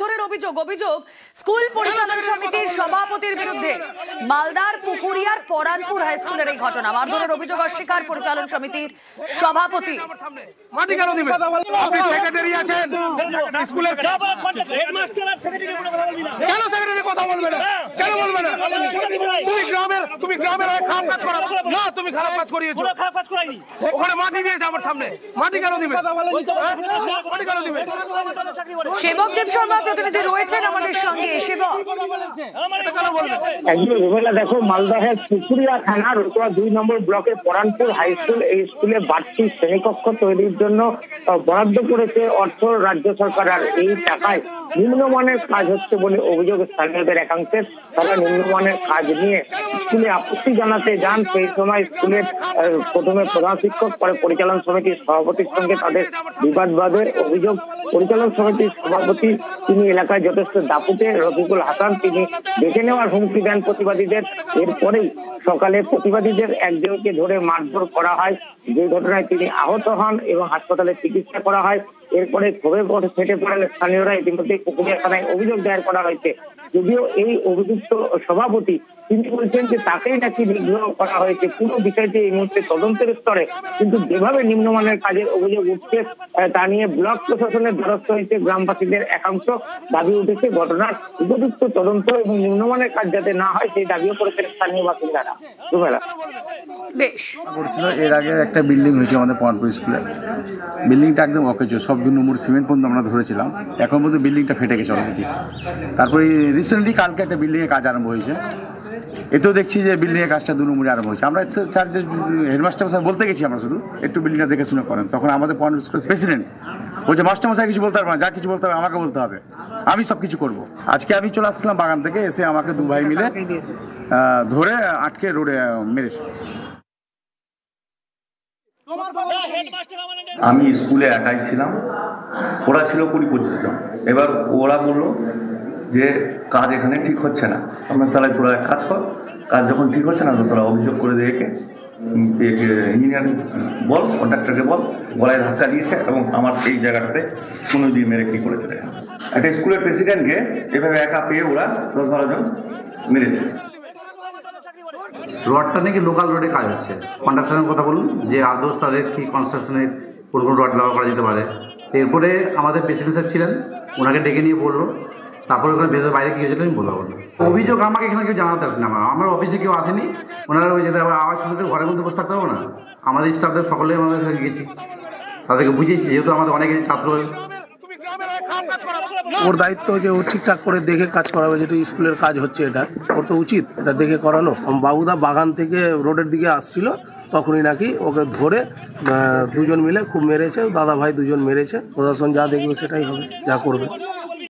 মারধরের অভিযোগ স্কুল পরিচালন সমিতির সভাপতির বিরুদ্ধে। মালদার পুকুরিয়ার পরানপুর হাই স্কুলের এই ঘটনা। মারধরের অভিযোগ অস্বীকার পরিচালন সমিতির সভাপতি। সেক্রেটারি আছেন স্কুলের, কেন সেক্রেটারি কথা বলবে না? কেন বলবে না? তুমি গ্রামের খারাপ কাজ করা না, তুমি খারাপ কাজ করিয়েছো। ওখানে মাটি দিয়েছে আমার সামনে, মাটি কেন দিবে? মাটি কেন দিবে? সেবক দেব শর্মা প্রতিনিধি রয়েছেন আমাদের সঙ্গে। সেবক, দেখো, মালদহের পুকুরিয়া থানার 2 নম্বর ব্লকের পরানপুর হাই স্কুল, এই স্কুলে বাড়তি শ্রেণীকক্ষ তৈরির জন্য বরাদ্দ করেছে অর্থ রাজ্য সরকার। আর এই টাকায় নিম্নমানের কাজ হচ্ছে বলে অভিযোগ স্থানীয়দের একাংশের। তারা নিম্নমানের কাজ নিয়ে স্কুলে আপত্তি জানাতে যান। সেই সময় স্কুলের প্রথমে প্রধান শিক্ষক, পরে পরিচালন সমিতির সভাপতির সঙ্গে তাদের বিবাদ বাধে। অভিযোগ, পরিচালন সমিতির সভাপতি তিনি এলাকায় যথেষ্ট দাপুটে। রফিকুল হাসান তিনি দেখে নেওয়ার হুমকি দেন প্রতিবাদীদের। এরপরেই সকালে প্রতিবাদীদের একজনকে ধরে মারধর করা হয়, যে ঘটনায় তিনি আহত হন এবং হাসপাতালে চিকিৎসা করা হয়। এরপরে ক্ষোভে ফেটে পড়েন স্থানীয়রা। ইতিমধ্যে পুকুরিয়া থানায় অভিযোগ দায়ের করা হয়েছে। যদিও এই অভিযুক্ত সভাপতি তিনি বলছেন যে তাকেই নাকি নিগ্রহ করা হয়েছে। পুরো বিষয়টি এই মুহূর্তে তদন্তের স্তরে, কিন্তু যেভাবে নিম্নমানের কাজের অভিযোগ উঠছে তা নিয়ে ব্লক প্রশাসনের দ্বারস্থ হয়েছে গ্রামবাসীদের একাংশ। দাবি উঠেছে ঘটনার উপযুক্ত তদন্ত এবং নিম্নমানের কাজ যাতে না হয় সেই দাবিও করেছেন স্থানীয় বাসিন্দারা। বেশ, এর আগে একটা বিল্ডিং হয়েছে আমাদের পরানপুর স্কুলে। বিল্ডিংটা একদম অকেজো, সব 2 নম্বর সিমেন্ট পর্যন্ত আমরা ধরেছিলাম। এখন পর্যন্ত বিল্ডিংটা ফেটে গেছে অলরেডি। তারপরে রিসেন্টলি কালকে একটা বিল্ডিংয়ের কাজ আরম্ভ হয়েছে। এতেও দেখছি যে বিল্ডিংয়ের কাজটা 2 নম্বরে আরম্ভ হয়েছে। আমরা স্যার যে হেডমাস্টার মশাই বলতে গেছি আমরা শুধু একটু বিল্ডিংটা দেখে শুনে করেন। তখন আমাদের পরানপুর স্কুলের প্রেসিডেন্ট বলছে মাস্টার মশাই কিছু বলতে পারবো না, যা কিছু বলতে হবে আমাকে বলতে হবে, আমি সব কিছু করবো। আজকে আমি চলে আসছিলাম বাগান থেকে, এসে আমাকে 2 ভাই মিলে ধরে আটকে রোডে মেরেছে। আমি স্কুলে একাই ছিলাম, ওরা ছিল 20-25 জন। এবার ওরা বললো যে কাজ এখানে ঠিক হচ্ছে না, আমরা তাহলে তোরা এক কাজ কর, কাজ যখন ঠিক হচ্ছে না তো তোরা অভিযোগ করে দিয়ে ইঞ্জিনিয়ার বল, কন্ট্রাক্টরকে বল। গলায় ধাক্কা দিয়েছে এবং আমার এই জায়গাটাতে কোনো দিয়ে মেরে কি করেছে। একটা স্কুলের প্রেসিডেন্টকে এভাবে একা পেয়ে ওরা 10-12 জন মেরেছে। রডটা নাকি লোকাল রোডে কাজ হচ্ছে। কন্ট্রাকশনের কথা বলুন যে আদৌ তাদের কি কনস্ট্রাকশনের কোন কোন রড ব্যবহার করা যেতে পারে। এরপরে আমাদের প্রেসিডেন্ট স্যার ছিলেন, ওনাকে ডেকে নিয়ে বললো। তারপরে ওখানে ভেতরে বাইরে কি হয়েছিল আমি বলবো না। অভিযোগ আমাকে এখানে কেউ জানাতে আসেনি, আমার অফিসে কেউ আসেনি। ওনারা ওই যেটা আওয়াজ শুনতে ঘরের মধ্যে বসে থাকতে হবে না। আমাদের স্টাফদের সকলে আমাদের কাছে গেছি, তাদেরকে বুঝিয়েছি, যেহেতু আমাদের অনেকে ছাত্র। ওর দায়িত্ব যে ও ঠিকঠাক করে দেখে কাজ করাবে, যেহেতু স্কুলের কাজ হচ্ছে, এটা ওর তো উচিত এটা দেখে করানো। বাবুদা বাগান থেকে রোডের দিকে আসছিল, তখনই নাকি ওকে ধরে 2 জন মিলে খুব মেরেছে। দাদা ভাই 2 জন মেরেছে। প্রশাসন যা দেখবে সেটাই হবে, যা করবে।